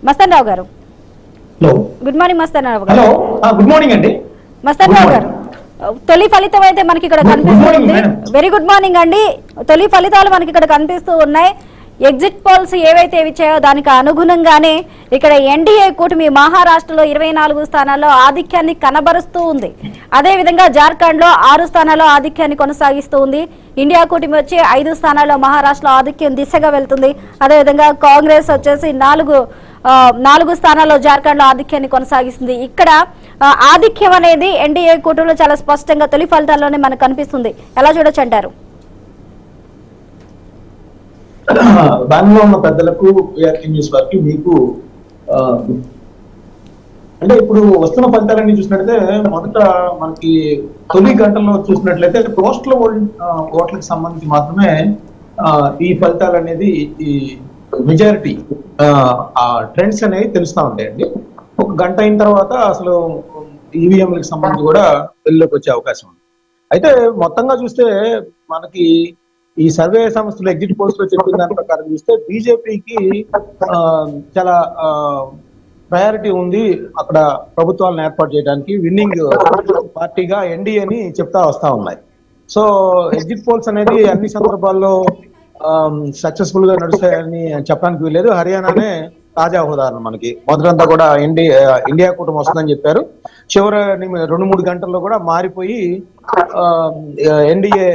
మస్తాన్ రావు గారు, good morning. Mastan రావు గారు, good morning అండి. మస్తాన్ రావు గారు, తొలి ఫలితం అయితే మనకి ఇక్కడ కనిపిస్తుంది. వెరీ గుడ్ మార్నింగ్ అండి. తొలి ఫలితాలు మనకి ఇక్కడ కనిపిస్తూ ఉన్నాయి. ఎగ్జిట్ పోల్స్ ఏవైతే ఇచ్చాయో దానికి అనుగుణంగానే ఇక్కడ ఎన్డీఏ కూటమి మహారాష్ట్రలో 24 స్థానాల్లో ఆధిక్యాన్ని కనబరుస్తూ ఉంది. అదేవిధంగా జార్ఖండ్ లో 6 స్థానాల్లో ఆధిక్యాన్ని కొనసాగిస్తూ ఉంది. ఇండియా కూటమి వచ్చి 5 స్థానాల్లో మహారాష్ట్రలో ఆధిక్యం దిశగా వెళ్తుంది. అదేవిధంగా కాంగ్రెస్ వచ్చేసి 4 స్థానాల్లో జార్ఖండ్ లో ఆధిక్యాన్ని కొనసాగిస్తుంది. ఇక్కడ ఆధిక్యం అనేది ఎన్డీఏ కూటమిలో చాలా స్పష్టంగా తొలి ఫలితాల్లోనే మనకు కనిపిస్తుంది. ఎలా చూడొచ్చు అంటారు? దానిలో ఉన్న పెద్దలకు, న్యూస్ వారికి, మీకు అంటే ఇప్పుడు వస్తున్న ఫలితాలన్నీ చూసినట్లయితే మొదట మనకి తొలి గంటల్లో చూసినట్లయితే పోస్టల్ ఓట్లకు సంబంధించి మాత్రమే ఈ ఫలితాలు అనేది ఈ మెజారిటీ ఆ ట్రెండ్స్ అనేవి తెలుస్తూ ఉంటాయండి. ఒక గంట అయిన తర్వాత అసలు ఈవీఎంలకు సంబంధించి కూడా వెలుగులోకి వచ్చే అవకాశం ఉంది. అయితే మొత్తంగా చూస్తే మనకి ఈ సర్వే సంస్థలు ఎగ్జిట్ పోల్స్ లో చెప్పిన దాని ప్రకారం చూస్తే బీజేపీకి చాలా ప్రయారిటీ ఉంది అక్కడ ప్రభుత్వాలను ఏర్పాటు చేయడానికి. విన్నింగ్ పార్టీగా ఎన్డీఏని చెప్తా వస్తా ఉన్నాయి. సో ఎగ్జిట్ పోల్స్ అనేది అన్ని సందర్భాల్లో సక్సెస్ఫుల్ గా నడుస్తాయని చెప్పడానికి వీల్లేదు. హర్యానానే తాజా ఉదాహరణ. మనకి మొదటంతా కూడా ఇండియా కూటమి వస్తుందని చెప్పారు. చివరి 2-3 గంటల్లో కూడా మారిపోయి ఎన్డీఏ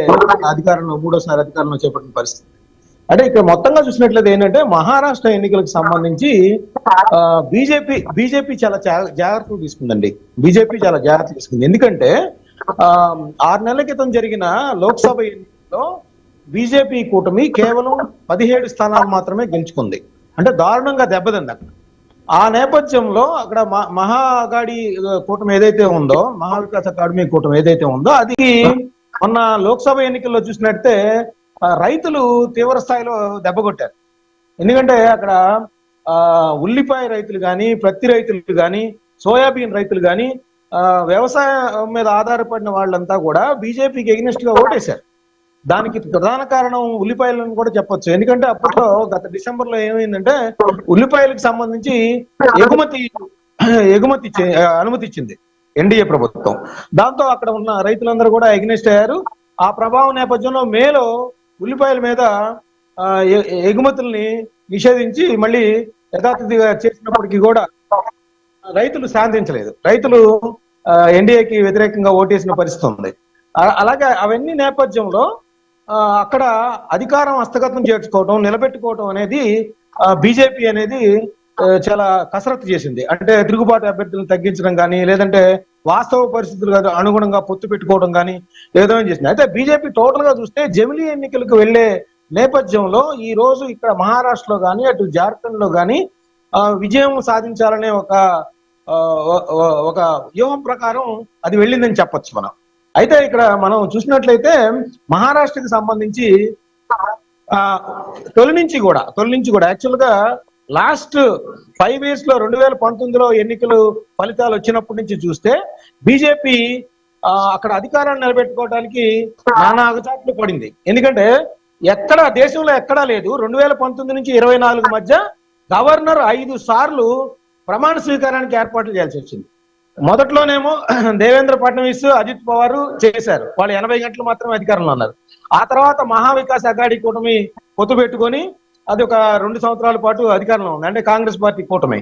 అధికారంలో 3వ అధికారంలో చేపట్టిన పరిస్థితి. అంటే ఇక్కడ మొత్తంగా చూసినట్లయితే ఏంటంటే మహారాష్ట్ర ఎన్నికలకు సంబంధించి బీజేపీ చాలా జాగ్రత్తలు తీసుకుందండి. బీజేపీ చాలా జాగ్రత్తలు తీసుకుంది. ఎందుకంటే 6 నెలల క్రితం జరిగిన లోక్సభ ఎన్నికల్లో బీజేపీ కూటమి కేవలం 17 స్థానాలు మాత్రమే గెలుచుకుంది. అంటే దారుణంగా దెబ్బతింది అక్కడ. ఆ నేపథ్యంలో అక్కడ మహాగాడి కూటమి ఏదైతే ఉందో, మహావికాస్ అకాడమీ కూటమి ఏదైతే ఉందో, అది మొన్న లోక్సభ ఎన్నికల్లో చూసినట్టే రైతులు తీవ్ర స్థాయిలో దెబ్బ కొట్టారు. ఎందుకంటే అక్కడ ఉల్లిపాయ రైతులు కానీ, ప్రత్తి రైతులు కానీ, సోయాబీన్ రైతులు కానీ, వ్యవసాయం మీద ఆధారపడిన వాళ్ళంతా కూడా బీజేపీకి ఎగ్నెస్ట్ గా ఓటేశారు. దానికి ప్రధాన కారణం ఉల్లిపాయలను కూడా చెప్పొచ్చు. ఎందుకంటే అప్పట్లో గత డిసెంబర్ లో ఏమైందంటే ఉల్లిపాయలకు సంబంధించి ఎగుమతి అనుమతి ఇచ్చింది ఎన్డీఏ ప్రభుత్వం. దాంతో అక్కడ ఉన్న రైతులందరూ కూడా ఎగ్నెస్ట్ అయ్యారు. ఆ ప్రభావం నేపథ్యంలో మేలో ఉల్లిపాయల మీద ఎగుమతుల్ని నిషేధించి మళ్ళీ యథాతథిగా చేసినప్పటికీ కూడా రైతులు శాంతించలేదు. రైతులు ఎన్డీఏకి వ్యతిరేకంగా ఓటేసిన పరిస్థితి ఉంది. అలాగే అవన్నీ నేపథ్యంలో అక్కడ అధికారం హస్తగతం చేసుకోవడం, నిలబెట్టుకోవడం అనేది బీజేపీ అనేది చాలా కసరత్తు చేసింది. అంటే తిరుగుబాటు అభ్యర్థులను తగ్గించడం కానీ, లేదంటే వాస్తవ పరిస్థితులకు అనుగుణంగా పొత్తు పెట్టుకోవడం కానీ ఏదో చేసింది. అయితే బీజేపీ టోటల్ గా చూస్తే జమిలీ ఎన్నికలకు వెళ్లే నేపథ్యంలో ఈ రోజు ఇక్కడ మహారాష్ట్రలో కానీ, అటు జార్ఖండ్ లో కానీ విజయం సాధించాలనే ఒక వ్యూహం ప్రకారం అది వెళ్ళిందని చెప్పొచ్చు మనం. అయితే ఇక్కడ మనం చూసినట్లయితే మహారాష్ట్రకి సంబంధించి తొలి నుంచి కూడా యాక్చువల్ గా లాస్ట్ 5 years లో 2019లో ఎన్నికలు ఫలితాలు వచ్చినప్పటి నుంచి చూస్తే బీజేపీ అక్కడ అధికారాన్ని నిలబెట్టుకోవడానికి నానా అగచాట్లు పడింది. ఎందుకంటే దేశంలో ఎక్కడా లేదు 2019 నుంచి 24 మధ్య గవర్నర్ 5 సార్లు ప్రమాణ స్వీకారానికి ఏర్పాట్లు చేయాల్సి వచ్చింది. మొదట్లోనేమో దేవేంద్ర ఫడ్నవీస్, అజిత్ పవార్ చేశారు. వాళ్ళు 80 గంటలు మాత్రమే అధికారంలో ఉన్నారు. ఆ తర్వాత మహావికాస్ అఘాడీ కూటమి పొత్తు పెట్టుకొని అది ఒక 2 సంవత్సరాల పాటు అధికారంలో ఉంది, అంటే కాంగ్రెస్ పార్టీ కూటమి.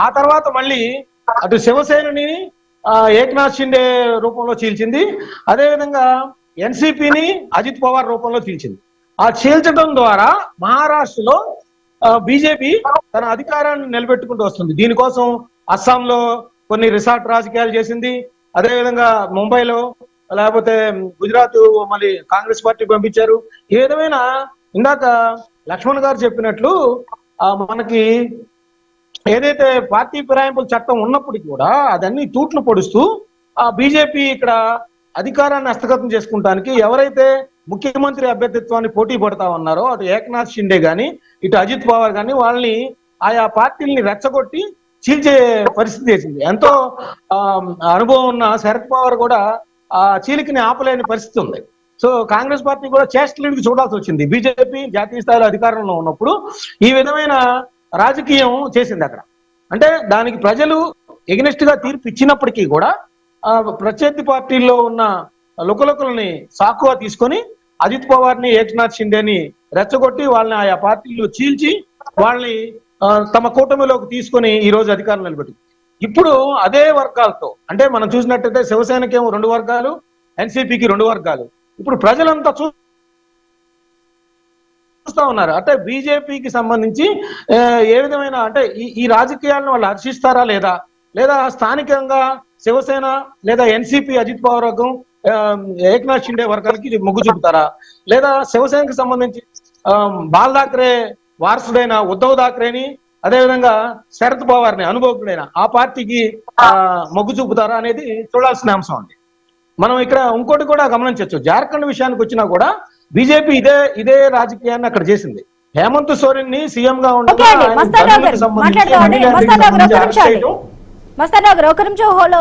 ఆ తర్వాత మళ్ళీ అటు శివసేనని ఏక్నాథ్ షిండే రూపంలో చీల్చింది. అదేవిధంగా ఎన్సీపీని అజిత్ పవార్ రూపంలో చీల్చింది. ఆ చీల్చడం ద్వారా మహారాష్ట్రలో బీజేపీ తన అధికారాన్ని నిలబెట్టుకుంటూ వస్తుంది. దీనికోసం అస్సాంలో కొన్ని రిసార్ట్ రాజకీయాలు చేసింది. అదేవిధంగా ముంబైలో, లేకపోతే గుజరాత్ మళ్ళీ కాంగ్రెస్ పార్టీ పంపించారు. ఏ విధమైన ఇందాక లక్ష్మణ్ గారు చెప్పినట్లు మనకి ఏదైతే పార్టీ ఫిరాయింపుల చట్టం ఉన్నప్పటికీ కూడా అదన్నీ తూట్లు పొడుస్తూ బీజేపీ ఇక్కడ అధికారాన్ని హస్తగతం చేసుకుంటానికి ఎవరైతే ముఖ్యమంత్రి అభ్యర్థిత్వాన్ని పోటీ పడతా ఉన్నారో, అటు ఏక్నాథ్ షిండే గాని, ఇటు అజిత్ పవార్ గాని, వాళ్ళని ఆయా పార్టీల్ని రెచ్చగొట్టి చీల్చే పరిస్థితి చేసింది. ఎంతో అనుభవం ఉన్న శరద్ పవార్ కూడా ఆ చీలికని ఆపలేని పరిస్థితి ఉంది. సో కాంగ్రెస్ పార్టీ కూడా చేష్టలింటికి చూడాల్సి వచ్చింది. బీజేపీ జాతీయ స్థాయిలో అధికారంలో ఉన్నప్పుడు ఈ విధమైన రాజకీయం చేసింది అక్కడ. అంటే దానికి ప్రజలు ఎగనెస్ట్ గా తీర్పు ఇచ్చినప్పటికీ కూడా ప్రత్యర్థి పార్టీల్లో ఉన్న లుకలుకలని సాకుగా తీసుకొని అజిత్ పవార్ ని, ఏక్నాథ్ షిండేని రెచ్చగొట్టి వాళ్ళని ఆయా పార్టీల్లో చీల్చి వాళ్ళని తమ కూటమిలోకి తీసుకొని ఈ రోజు అధికారం నిలబెట్టింది. ఇప్పుడు అదే వర్గాలతో, అంటే మనం చూసినట్టయితే శివసేనకేమో 2 వర్గాలు, ఎన్సీపీకి 2 వర్గాలు. ఇప్పుడు ప్రజలంతా చూస్తా ఉన్నారు. అంటే బీజేపీకి సంబంధించి ఏ విధమైన అంటే ఈ రాజకీయాలను వాళ్ళు హర్షిస్తారా లేదా స్థానికంగా శివసేన లేదా ఎన్సీపీ అజిత్ పవార్ వర్గం, ఏక్నాథ్ షిండే వర్గానికి మొగ్గు చూపుతారా, లేదా శివసేనకి సంబంధించి బాల్ ఠాక్రే వారసుడైన ఉద్ధవ్ ఠాక్రేని, అదేవిధంగా శరద్ పవార్ని అనుభవకుడైన ఆ పార్టీకి మొగ్గు చూపుతారా అనేది చూడాల్సిన అంశం అండి. మనం ఇక్కడ ఇంకోటి కూడా గమనించవచ్చు. జార్ఖండ్ విషయానికి వచ్చినా కూడా బీజేపీ ఇదే రాజకీయాన్ని అక్కడ చేసింది. హేమంత్ సోరెన్ ని సీఎం గా ఉండగా మస్తాన్ రావు గారు ఒక నిమిషం హోల్డ్